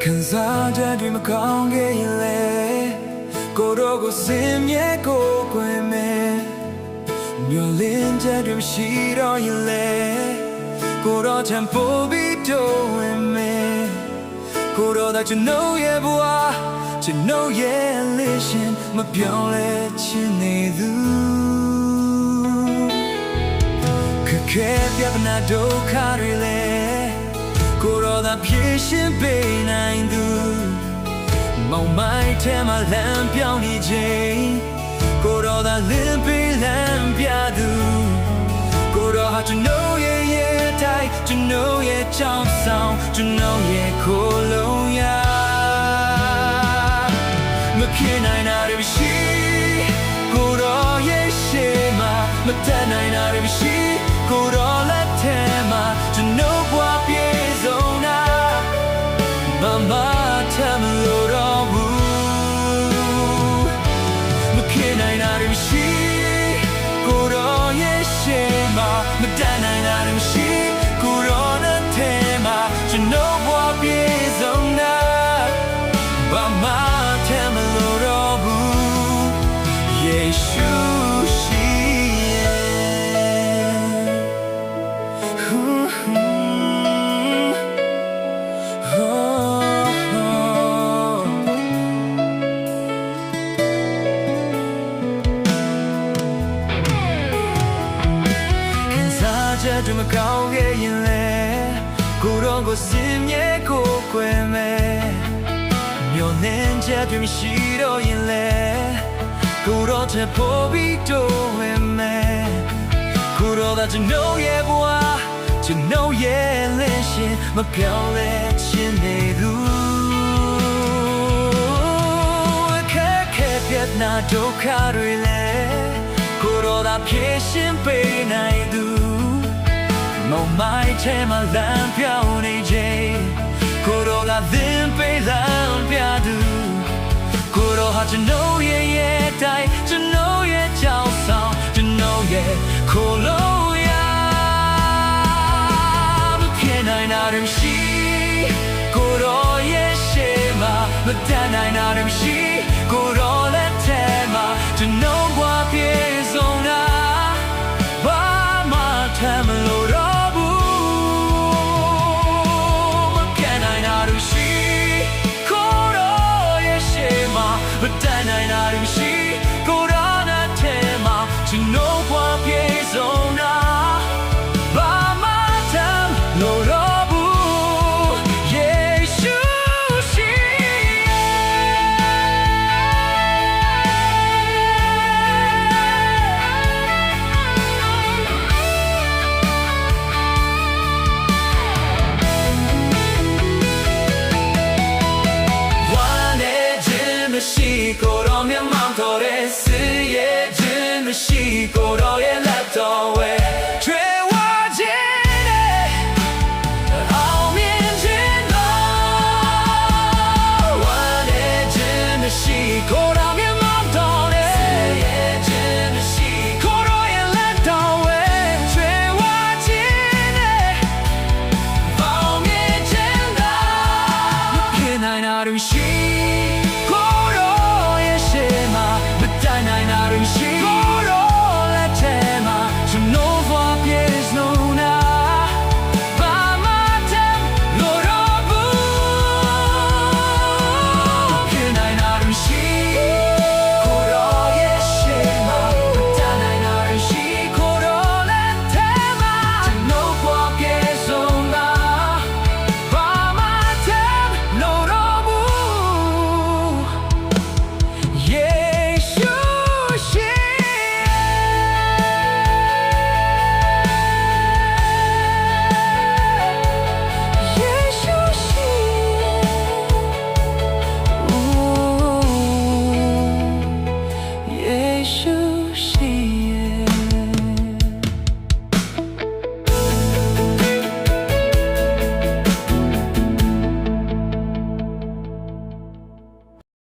ခံစားချက်တွေမကောင်းခဲ့ရင်လေကိုတော့ကိုစင်မြဲကိုခွင်မယ်မျောလင်းချက်တွေမရှိတော့ရင်လေကိုတော့ချမ်းပို့ပြီးတော့ဝင်မယ်ကိုတော့that you know yeah boy you know yeah listen မပြောင်းလဲချင်နေသူခက်ခဲပြဿနာဒုက္ခတွေလေကိုတော့သာဖြေရှင်းပေးနိုင်သူမောင်မိုက်ထဲမှာလမ်းပြောင်းနေချိန်ကိုတော့သာလင်းပေးလမ်းပြသူကိုတော့ဟာ you know yeah yeah တိုင်း you know yeah ချောင်းဆောင် you know yeah ကိုလုံးရမဖြစ်နိုင်တာတွေမရှိကိုတော့ရဲ့ရှေ့မှာမတတ်နိုင်တာတွေမရှိကိုတော့လက်ထဲမှာ you know ဘွားပြေဆုံးတာမမထမ်းလို့တော့ဘူးမဖြစ်နိုင်တာတွေမရှိကိုတော့ရဲ့ရှေ့မှာမတတ်နိုင်တာတွေမရှိကိုတော့လက်ထဲမှာ you know ဘွားပြေဆုံးတာမမထမ်းလို့တော့ဘူးယေရှုချက်တွေမကောင်းခဲ့ရင်လေကိုတော့ကိုစင်မြဲကိုခွဲမယ်မျောနှင်းချက်တွေမရှိတော့ရင်လေကိုတော့ချက်ပို့ပြီးတော့ဝင်မယ်ကိုတော့that you know yeah boy you know yeah listen မပြောင်းလဲချင်နေသူခက်ခဲပြဿနာဒုက္ခတွေလေကိုတော့သာဖြေရှင်းပေးနိုင်သူမောင်မိုက်ထဲမှာလမ်းပြောင်းနေချိန်ကိုတော့ကသင်ပေးလမ်းပြသူကိုတော့ဟာ you know yeah yeah တိုင်း you know yeah ကြောက်ဆောင် you know yeah ကိုလို့ရမဖြစ်နိုင်တာတွေမရှိကိုတော့ရဲ့ရှေ့မှာမတတ်နိုင်တာတွေမရှိကိုတော့လက်ထဲမှာ you know ဘွားပြေဆုံးတာဘာမှထမ်းမလို့but then I know she go on a tema to know what pays on by my time no robu Yeshu sheရှိကိုတော့မျက်မှောင်တော်တဲ့စရဲ့ခြင်းမရှိကို